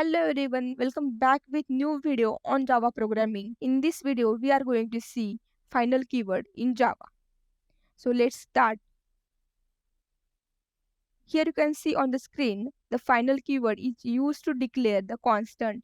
Hello everyone, welcome back with new video on Java programming. In this video, we are going to see final keyword in Java. So let's start. Here you can see on the screen, the final keyword is used to declare the constant,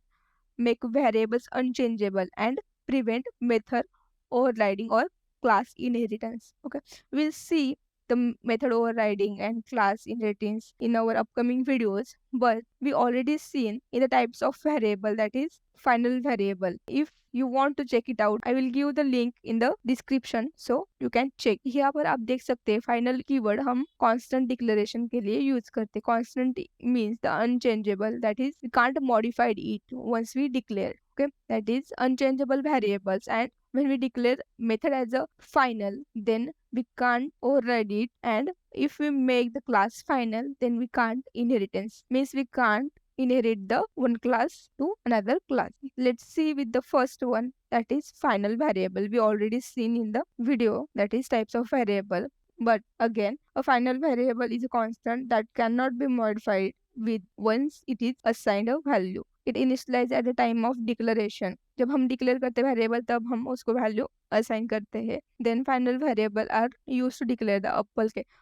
make variables unchangeable and prevent method overriding or class inheritance. Okay, we'll see the method overriding and class inheritance in our upcoming videos, but we already seen in the types of variable, that is final variable. If you want to check it out, I will give the link in the description so you can check. यहाँ पर आप देख सकते हैं final keyword हम constant declaration के लिए use करते हैं. Constant means the unchangeable, that is we can't modify it once we declare. Okay, that is unchangeable variables, and when we declare method as a final, then we can't override it, and if we make the class final, then we can't inheritance, means we can't inherit the one class to another class. Let's see with the first one, that is final variable. We already seen in the video, that is types of variable. But again, a final variable is a constant that cannot be modified with once it is assigned a value. It initialize at the time of declaration. जब हम declare करते हैं variable, तब हम उसको value assign करते हैं. Then final variable are used to declare the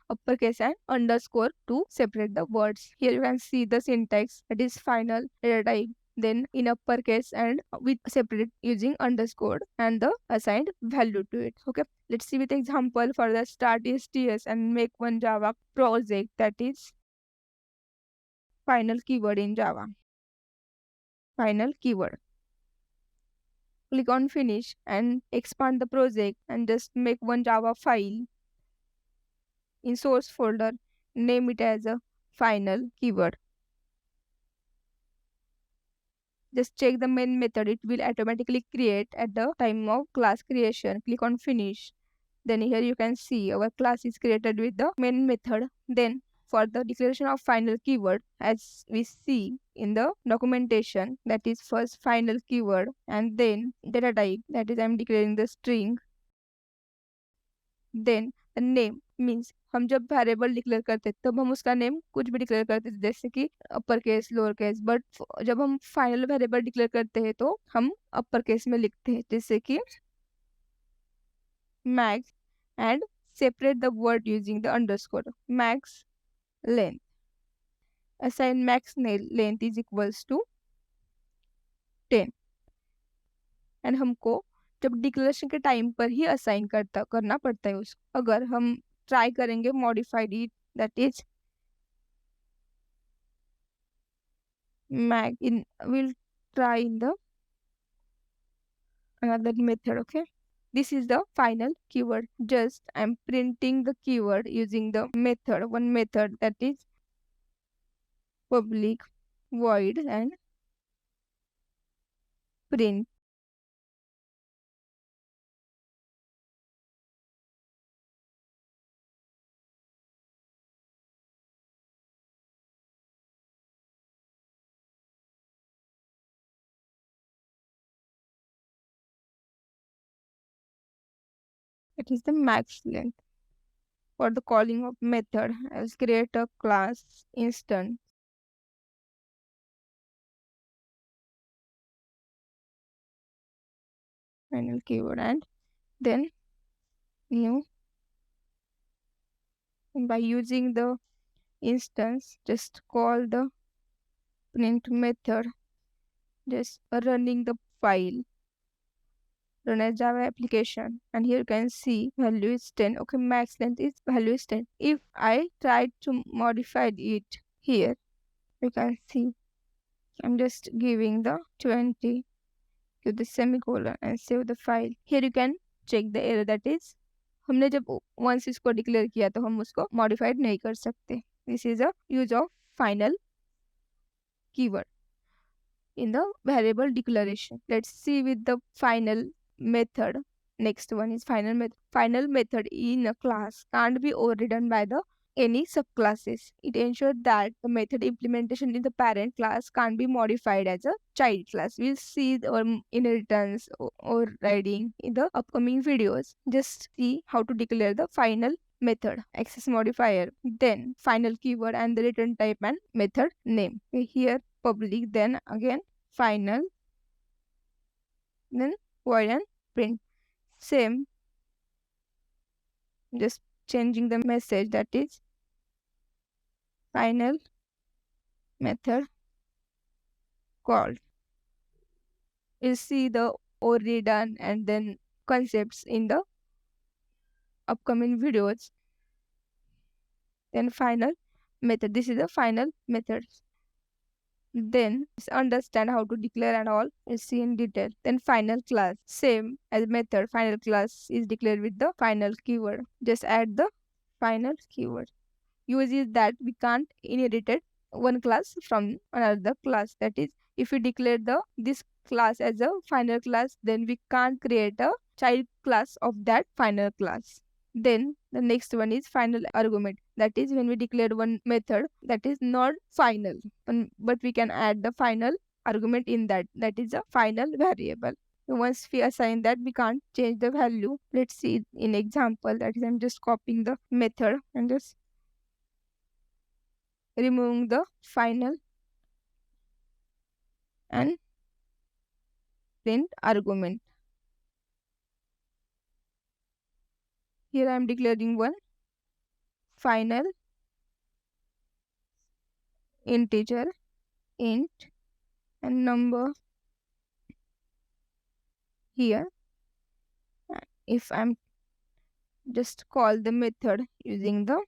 uppercase and underscore to separate the words. Here you can see the syntax, that is final data type, then in uppercase and with separate using underscore and the assigned value to it. Okay, let's see with example. For the start STS and make one Java project, that is final keyword in Java. Final keyword. Click on finish and expand the project and just make one Java file in source folder. Name it as a final keyword. Just check the main method, it will automatically create at the time of class creation. Click on finish. Then here you can see our class is created with the main method. Then for the declaration of final keyword, as we see in the documentation, that is first final keyword and then data type, that is I am declaring the string. Then the name means हम जब variable declare करते तब हम उसका name कुछ भी declare करते थे, जैसे कि upper case lower case. But जब हम फाइनल वेरिएबल डिक्लेयर करते हैं तो हम अपर केस में लिखते हैं, जैसे कि max and separate the word using the underscore. Max length. Assign max length is equals to 10. And हमको जब डिक्लेरेशन के टाइम पर ही असाइन करना पड़ता है उसको. अगर हम ट्राई करेंगे modified it, that is mag in, we'll try in the another method. Okay, this is the final keyword. Just I'm printing the keyword using the method, one method, that is public void and print. It is the max length. For the calling of method, I'll create a class instance. Final keyword and then new. And by using the instance, just call the print method, just running the file, run as Java application, and here you can see value is 10. Okay, max length is value is 10. If I try to modify it here, you can see I'm just giving the 20, give the semicolon and save the file. Here you can check the error, that is हमने जब once इसको declare किया तो हम उसको modified नहीं कर सकते. This is a use of final keyword in the variable declaration. Let's see with the final method. Next one is final method. Final method in a class can't be overridden by the any subclasses. It ensures that the method implementation in the parent class can't be modified as a child class. We'll see the inheritance or overriding in the upcoming videos. Just see how to declare the final method, access modifier, then final keyword and the return type and method name. Here public, then again final, then void and print. Same, just changing the message, that is final method called. We'll see the already done and then concepts in the upcoming videos. Then final method, this is the final method. Then understand how to declare and all, we'll see in detail. Then final class, same as method, final class is declared with the final keyword. Just add the final keyword. Use is that we can't inherit one class from another class. That is, if we declare this class as a final class, then we can't create a child class of that final class. Then the next one is final argument. That is when we declare one method that is not final, but we can add the final argument in that. That is a final variable. Once we assign that, we can't change the value. Let's see in example. That is, I'm just copying the method and just removing the final and print argument. Here I am declaring one final integer int and number here. If I'm just call the method using the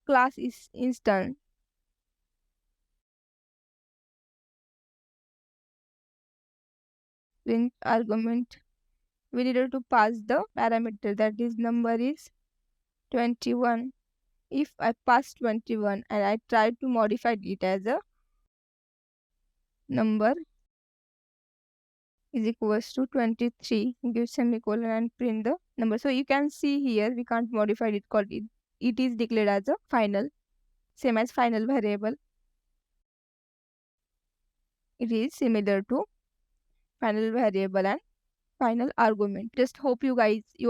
class is instance, print argument, we needed to pass the parameter, that is number is 21. If I pass 21 and I try to modify it as a number is equals to 23, give semicolon and print the number. So you can see here we can't modify it, called it is declared as a final, same as final variable. It is similar to final variable and final argument. Just hope you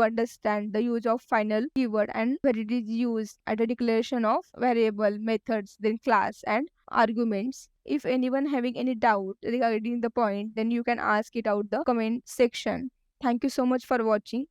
understand the use of final keyword and where it is used at the declaration of variable, methods, then class and arguments. If anyone having any doubt regarding the point, then you can ask it out the comment section. Thank you so much for watching.